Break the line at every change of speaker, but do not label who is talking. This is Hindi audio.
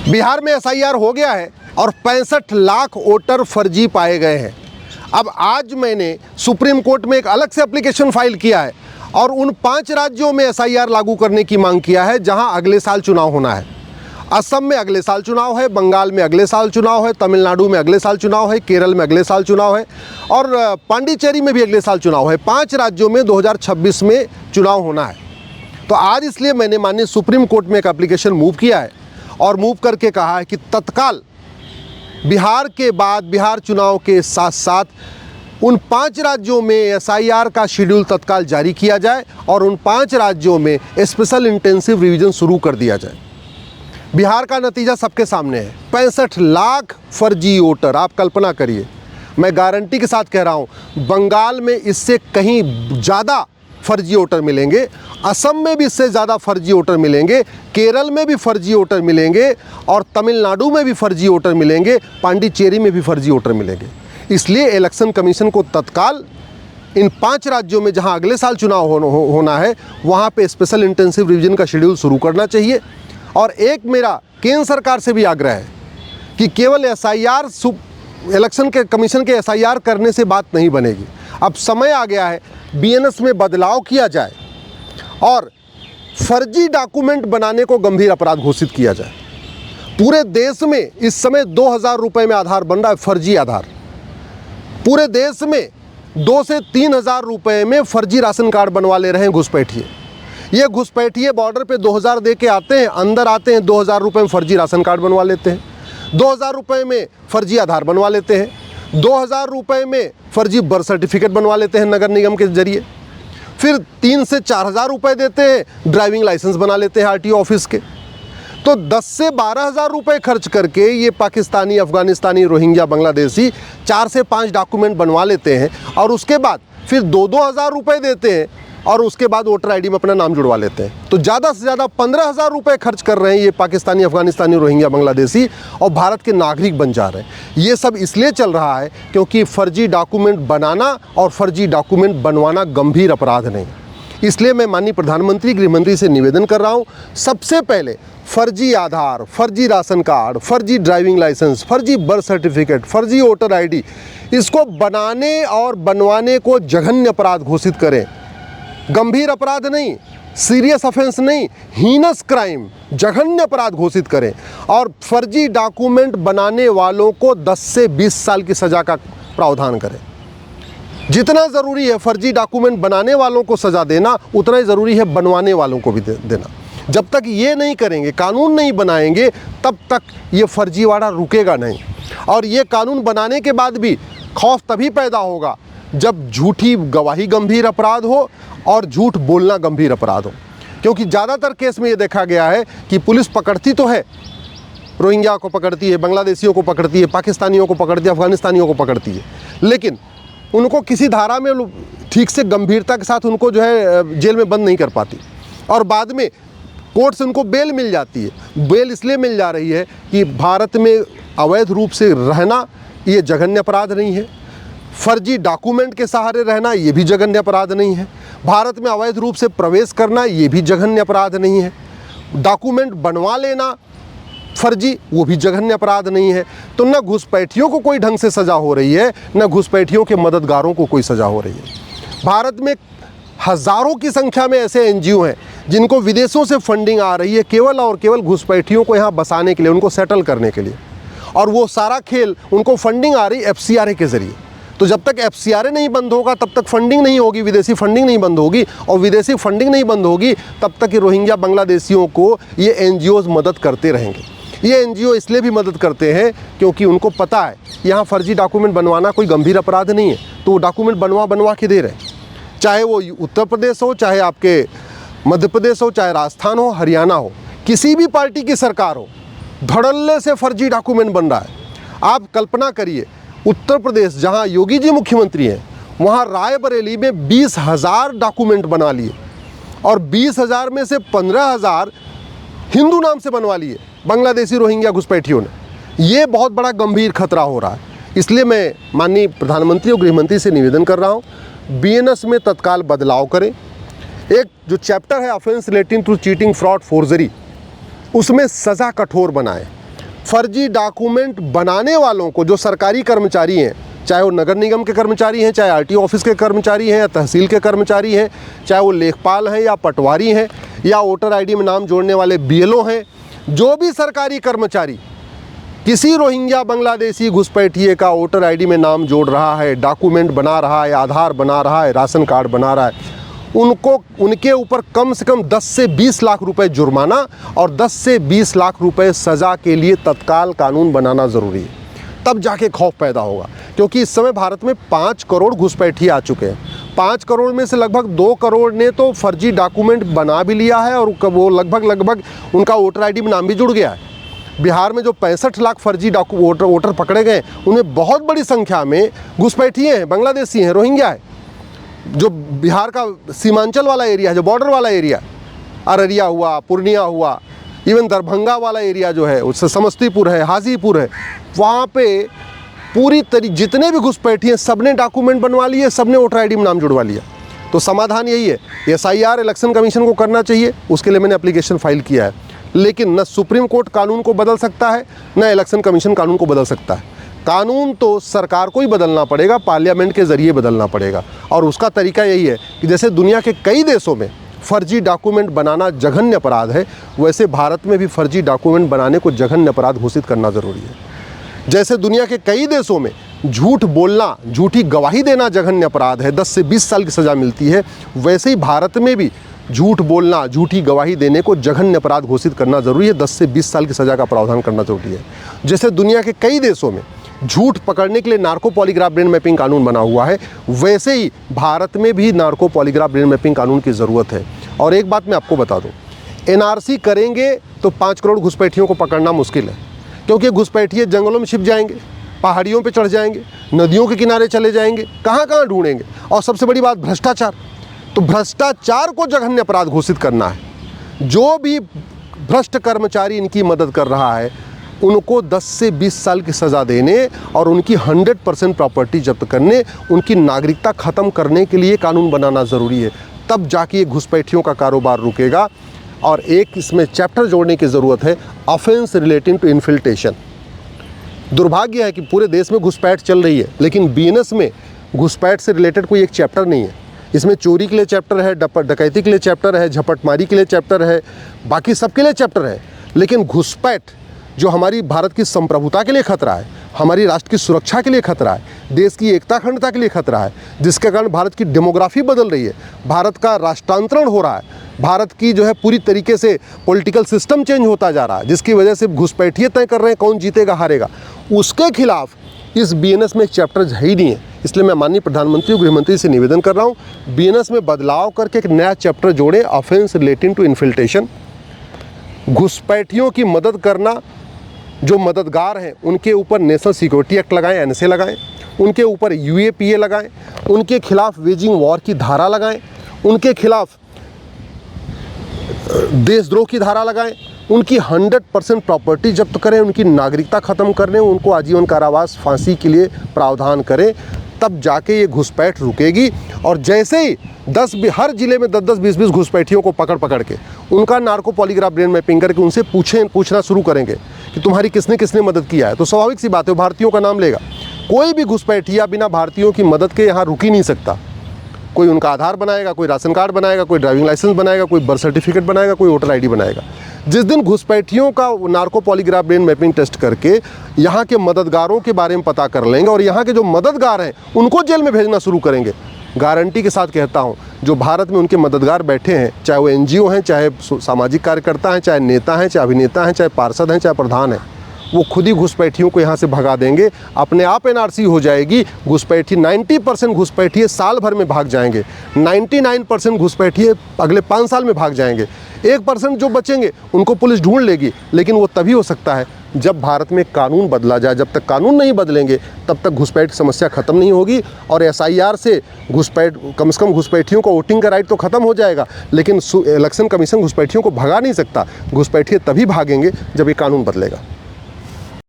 बिहार में एसआईआर हो गया है और 65 लाख वोटर फर्जी पाए गए हैं। अब आज मैंने सुप्रीम कोर्ट में एक अलग से एप्लीकेशन फाइल किया है और उन 5 राज्यों में एसआईआर लागू करने की मांग किया है जहां अगले साल चुनाव होना है। असम में अगले साल चुनाव है, बंगाल में अगले साल चुनाव है, तमिलनाडु में अगले साल चुनाव है, केरल में अगले साल चुनाव है और पांडिचेरी में भी अगले साल चुनाव है। 5 राज्यों में 2026 में चुनाव होना है। तो आज इसलिए मैंने माननीय सुप्रीम कोर्ट में एक एप्लीकेशन मूव किया है और मूव करके कहा है कि तत्काल बिहार के बाद बिहार चुनाव के साथ साथ उन 5 राज्यों में एसआईआर का शेड्यूल तत्काल जारी किया जाए और उन 5 राज्यों में स्पेशल इंटेंसिव रिवीजन शुरू कर दिया जाए। बिहार का नतीजा सबके सामने है, 65 लाख फर्जी वोटर। आप कल्पना करिए, मैं गारंटी के साथ कह रहा हूँ बंगाल में इससे कहीं ज़्यादा फर्जी वोटर मिलेंगे, असम में भी इससे ज़्यादा फर्जी वोटर मिलेंगे, केरल में भी फर्जी वोटर मिलेंगे और तमिलनाडु में भी फर्जी वोटर मिलेंगे, पांडिचेरी में भी फर्जी वोटर मिलेंगे। इसलिए इलेक्शन कमीशन को तत्काल इन 5 राज्यों में जहां अगले साल चुनाव होना है वहां पे स्पेशल इंटेंसिव रिवीजन का शेड्यूल शुरू करना चाहिए। और एक मेरा केंद्र सरकार से भी आग्रह है कि केवल एसआईआर इलेक्शन के कमीशन के एसआईआर करने से बात नहीं बनेगी। अब समय आ गया है बीएनएस में बदलाव किया जाए और फर्जी डॉक्यूमेंट बनाने को गंभीर अपराध घोषित किया जाए। पूरे देश में इस समय 2000 रुपये में आधार बन रहा है, फर्जी आधार। पूरे देश में 2 से 3 हज़ार रुपये में फर्जी राशन कार्ड बनवा ले रहे हैं घुसपैठिए। ये घुसपैठिए बॉर्डर पे 2000 दे के आते हैं, अंदर आते हैं, 2000 रुपये में फर्जी राशन कार्ड बनवा लेते हैं, 2000 रुपये में फर्जी आधार बनवा लेते हैं, 2000 रुपये में फर्जी बर्थ सर्टिफिकेट बनवा लेते हैं नगर निगम के जरिए, फिर 3 से 4 हज़ार रुपये देते हैं, ड्राइविंग लाइसेंस बना लेते हैं आरटीओ ऑफिस के। तो 10 से 12 हज़ार रुपये खर्च करके ये पाकिस्तानी, अफगानिस्तानी, रोहिंग्या, बांग्लादेशी 4 से 5 डॉक्यूमेंट बनवा लेते हैं और उसके बाद फिर 2-2 हज़ार रुपये देते हैं और उसके बाद वोटर आईडी में अपना नाम जुड़वा लेते हैं। तो ज़्यादा से ज़्यादा 15 हज़ार रुपये खर्च कर रहे हैं ये पाकिस्तानी, अफगानिस्तानी, रोहिंग्या, बांग्लादेशी और भारत के नागरिक बन जा रहे हैं। ये सब इसलिए चल रहा है क्योंकि फर्जी डॉक्यूमेंट बनाना और फर्जी डॉक्यूमेंट बनवाना गंभीर अपराध नहीं। इसलिए मैं माननीय प्रधानमंत्री, गृहमंत्री से निवेदन कर रहा हूँ, सबसे पहले फर्जी आधार, फर्जी राशन कार्ड, फर्जी ड्राइविंग लाइसेंस, फर्जी बर्थ सर्टिफिकेट, फर्जी वोटर आईडी, इसको बनाने और बनवाने को जघन्य अपराध घोषित करें। गंभीर अपराध नहीं, सीरियस ऑफेंस नहीं, हीनस क्राइम, जघन्य अपराध घोषित करें और फर्जी डॉक्यूमेंट बनाने वालों को 10 से 20 साल की सज़ा का प्रावधान करें। जितना ज़रूरी है फर्जी डॉक्यूमेंट बनाने वालों को सज़ा देना, उतना ही ज़रूरी है बनवाने वालों को भी देना। जब तक ये नहीं करेंगे, कानून नहीं बनाएंगे, तब तक ये फर्जीवाड़ा रुकेगा नहीं। और ये कानून बनाने के बाद भी खौफ तभी पैदा होगा जब झूठी गवाही गंभीर अपराध हो और झूठ बोलना गंभीर अपराध हो। क्योंकि ज़्यादातर केस में ये देखा गया है कि पुलिस पकड़ती तो है, रोहिंग्या को पकड़ती है, बांग्लादेशियों को पकड़ती है, पाकिस्तानियों को पकड़ती है, अफगानिस्तानियों को पकड़ती है, लेकिन उनको किसी धारा में ठीक से गंभीरता के साथ उनको जो है जेल में बंद नहीं कर पाती और बाद में कोर्ट से उनको बेल मिल जाती है। बेल इसलिए मिल जा रही है कि भारत में अवैध रूप से रहना ये जघन्य अपराध नहीं है, फर्जी डॉक्यूमेंट के सहारे रहना ये भी जघन्य अपराध नहीं है, भारत में अवैध रूप से प्रवेश करना ये भी जघन्य अपराध नहीं है, डॉक्यूमेंट बनवा लेना फर्जी वो भी जघन्य अपराध नहीं है। तो न घुसपैठियों को कोई ढंग से सज़ा हो रही है, न घुसपैठियों के मददगारों को कोई सज़ा हो रही है। भारत में हज़ारों की संख्या में ऐसे एनजीओ हैं जिनको विदेशों से फंडिंग आ रही है केवल और केवल घुसपैठियों को यहाँ बसाने के लिए, उनको सेटल करने के लिए, और वो सारा खेल उनको फंडिंग आ रही एफसीआरए के ज़रिए। तो जब तक एफसीआरए नहीं बंद होगा तब तक फंडिंग नहीं होगी, विदेशी फंडिंग नहीं बंद होगी, और विदेशी फंडिंग नहीं बंद होगी तब तक ये रोहिंग्या, बांग्लादेशियों को ये एनजीओज़ मदद करते रहेंगे। ये एनजीओ इसलिए भी मदद करते हैं क्योंकि उनको पता है यहाँ फर्जी डॉक्यूमेंट बनवाना कोई गंभीर अपराध नहीं है, तो वो डॉक्यूमेंट बनवा के दे रहे हैं। चाहे वो उत्तर प्रदेश हो, चाहे आपके मध्य प्रदेश हो, चाहे राजस्थान हो, हरियाणा हो, किसी भी पार्टी की सरकार हो, धड़ल्ले से फर्जी डॉक्यूमेंट बन रहा है। आप कल्पना करिए, उत्तर प्रदेश जहाँ योगी जी मुख्यमंत्री हैं, वहाँ रायबरेली में 20,000 डॉक्यूमेंट बना लिए और 20,000 में से 15,000 हिंदू नाम से बनवा लिए बांग्लादेशी, रोहिंग्या घुसपैठियों ने। ये बहुत बड़ा गंभीर खतरा हो रहा है। इसलिए मैं माननीय प्रधानमंत्री और गृहमंत्री से निवेदन कर रहा हूँ, बीएनएस में तत्काल बदलाव करें। एक जो चैप्टर है offence relating to cheating, fraud, forgery, उसमें सज़ा कठोर बनाएं। फर्जी डॉक्यूमेंट बनाने वालों को, जो सरकारी कर्मचारी हैं, चाहे वो नगर निगम के कर्मचारी हैं, चाहे आरटीओ ऑफिस के कर्मचारी हैं, या तहसील के कर्मचारी हैं, चाहे वो लेखपाल हैं या पटवारी हैं, या वोटर आईडी में नाम जोड़ने वाले बीएलओ हैं, जो भी सरकारी कर्मचारी किसी रोहिंग्या बांग्लादेशी घुसपैठिए का वोटर आईडी में नाम जोड़ रहा है, डॉक्यूमेंट बना रहा है, आधार बना रहा है, राशन कार्ड बना रहा है, उनके ऊपर कम से कम 10 से 20 लाख रुपए जुर्माना और 10 से 20 लाख रुपए सज़ा के लिए तत्काल कानून बनाना ज़रूरी है। तब जाके खौफ पैदा होगा, क्योंकि इस समय भारत में 5 करोड़ घुसपैठिए आ चुके हैं। 5 करोड़ में से लगभग 2 करोड़ ने तो फर्जी डॉक्यूमेंट बना भी लिया है, और वो लगभग उनका वोटर आईडी में नाम भी जुड़ गया है। बिहार में जो 65 लाख फर्जी वोटर पकड़े गए, उनमें बहुत बड़ी संख्या में घुसपैठिए हैं, बांग्लादेशी हैं, रोहिंग्या है। जो बिहार का सीमांचल वाला एरिया है, जो बॉर्डर वाला एरिया, अररिया हुआ, पूर्णिया हुआ, इवन दरभंगा वाला एरिया जो है, उससे समस्तीपुर है, हाजीपुर है, वहाँ पे पूरी जितने भी घुसपैठिए सबने डॉक्यूमेंट बनवा लिए, सबने वोटर आईडी में नाम जुड़वा लिया। तो समाधान यही है, एसआईआर इलेक्शन कमीशन को करना चाहिए, उसके लिए मैंने एप्लीकेशन फाइल किया है। लेकिन न सुप्रीम कोर्ट कानून को बदल सकता है, न इलेक्शन कमीशन कानून को बदल सकता है। कानून तो सरकार को ही बदलना पड़ेगा, पार्लियामेंट के ज़रिए बदलना पड़ेगा। और उसका तरीका यही है कि जैसे दुनिया के कई देशों में फर्जी डॉक्यूमेंट बनाना जघन्य अपराध है, वैसे भारत में भी फर्जी डॉक्यूमेंट बनाने को जघन्य अपराध घोषित करना ज़रूरी है। जैसे दुनिया के कई देशों में झूठ बोलना, झूठी गवाही देना जघन्य अपराध है, 10 से 20 साल की सज़ा मिलती है, वैसे ही भारत में भी झूठ बोलना, झूठी गवाही देने को जघन्य अपराध घोषित करना ज़रूरी है, 10 से 20 साल की सज़ा का प्रावधान करना ज़रूरी है। जैसे दुनिया के कई देशों में झूठ पकड़ने के लिए नार्को पॉलीग्राफ ब्रेन मैपिंग कानून बना हुआ है, वैसे ही भारत में भी नार्को पॉलीग्राफ ब्रेन मैपिंग कानून की ज़रूरत है। और एक बात मैं आपको बता दूं, एनआरसी करेंगे तो 5 करोड़ घुसपैठियों को पकड़ना मुश्किल है, क्योंकि घुसपैठिए जंगलों में छिप जाएंगे, पहाड़ियों पे चढ़ जाएंगे, नदियों के किनारे चले जाएंगे, कहाँ कहाँ ढूंढेंगे। और सबसे बड़ी बात भ्रष्टाचार, तो भ्रष्टाचार को जघन्य अपराध घोषित करना है। जो भी भ्रष्ट कर्मचारी इनकी मदद कर रहा है, उनको 10 से 20 साल की सज़ा देने और उनकी 100% प्रॉपर्टी जब्त करने, उनकी नागरिकता ख़त्म करने के लिए कानून बनाना ज़रूरी है। तब जाके ये घुसपैठियों का कारोबार रुकेगा। और एक इसमें चैप्टर जोड़ने की ज़रूरत है, ऑफेंस रिलेटिंग टू इन्फिल्ट्रेशन। दुर्भाग्य है कि पूरे देश में घुसपैठ चल रही है, लेकिन बीएनएस में घुसपैठ से रिलेटेड कोई एक चैप्टर नहीं है। इसमें चोरी के लिए चैप्टर है, डकैती के लिए चैप्टर है, झपटमारी के लिए चैप्टर है, बाकी सबके लिए चैप्टर है। लेकिन घुसपैठ जो हमारी भारत की संप्रभुता के लिए खतरा है, हमारी राष्ट्र की सुरक्षा के लिए खतरा है, देश की एकता अखंडता के लिए खतरा है, जिसके कारण भारत की डेमोग्राफी बदल रही है, भारत का राष्ट्रांतरण हो रहा है, भारत की जो है पूरी तरीके से पॉलिटिकल सिस्टम चेंज होता जा रहा है, जिसकी वजह से घुसपैठिए तय कर रहे हैं कौन जीतेगा हारेगा, उसके खिलाफ इस बीएनएस में एक चैप्टर है ही नहीं है। इसलिए मैं माननीय प्रधानमंत्री और गृहमंत्री से निवेदन कर रहा हूँ, बीएनएस में बदलाव करके एक नया चैप्टर जोड़ें, ऑफेंस रिलेटिंग टू इन्फिल्ट्रेशन। घुसपैठियों की मदद करना, जो मददगार हैं उनके ऊपर नेशनल सिक्योरिटी एक्ट लगाएं, एनएसए लगाएं, उनके ऊपर यूएपीए लगाएं, उनके खिलाफ वेजिंग वॉर की धारा लगाएं, उनके खिलाफ देशद्रोह की धारा लगाएं, उनकी 100% प्रॉपर्टी जब्त करें, उनकी नागरिकता ख़त्म करने, उनको आजीवन कारावास, फांसी के लिए प्रावधान करें। तब जाके ये घुसपैठ रुकेगी। और जैसे ही हर जिले में 10-10, 20-20 घुसपैठियों को पकड़ के उनका नार्को पॉलीग्राफ ब्रेन मैपिंग करके उनसे पूछना शुरू करेंगे कि तुम्हारी किसने किसने मदद किया है, तो स्वाभाविक सी बात है, भारतीयों का नाम लेगा। कोई भी घुसपैठिया बिना भारतीयों की मदद के यहाँ रुक ही नहीं सकता। कोई उनका आधार बनाएगा, कोई राशन कार्ड बनाएगा, कोई ड्राइविंग लाइसेंस बनाएगा, कोई बर्थ सर्टिफिकेट बनाएगा, कोई वोटर आईडी बनाएगा। जिस दिन घुसपैठियों का narco polygraph brain mapping test करके यहाँ के मददगारों के बारे में पता कर लेंगे और यहाँ के जो मददगार हैं उनको जेल में भेजना शुरू करेंगे, गारंटी के साथ कहता हूँ, जो भारत में उनके मददगार बैठे हैं, चाहे वो एनजीओ हैं, चाहे सामाजिक कार्यकर्ता हैं, चाहे नेता हैं, चाहे अभिनेता हैं, चाहे पार्षद हैं, चाहे प्रधान हैं, वो खुद ही घुसपैठियों को यहाँ से भगा देंगे। अपने आप एनआरसी हो जाएगी। घुसपैठी 90% घुसपैठिए साल भर में भाग जाएंगे, 99% घुसपैठिए अगले 5 साल में भाग जाएंगे। 1% जो बचेंगे उनको पुलिस ढूंढ लेगी, लेकिन वो तभी हो सकता है जब भारत में कानून बदला जाए। जब तक कानून नहीं बदलेंगे तब तक घुसपैठ की समस्या ख़त्म नहीं होगी। और एसआईआर से कम से कम घुसपैठियों को वोटिंग का राइट तो ख़त्म हो जाएगा, लेकिन इलेक्शन कमीशन घुसपैठियों को भगा नहीं सकता। घुसपैठिए तभी भागेंगे जब ये कानून बदलेगा।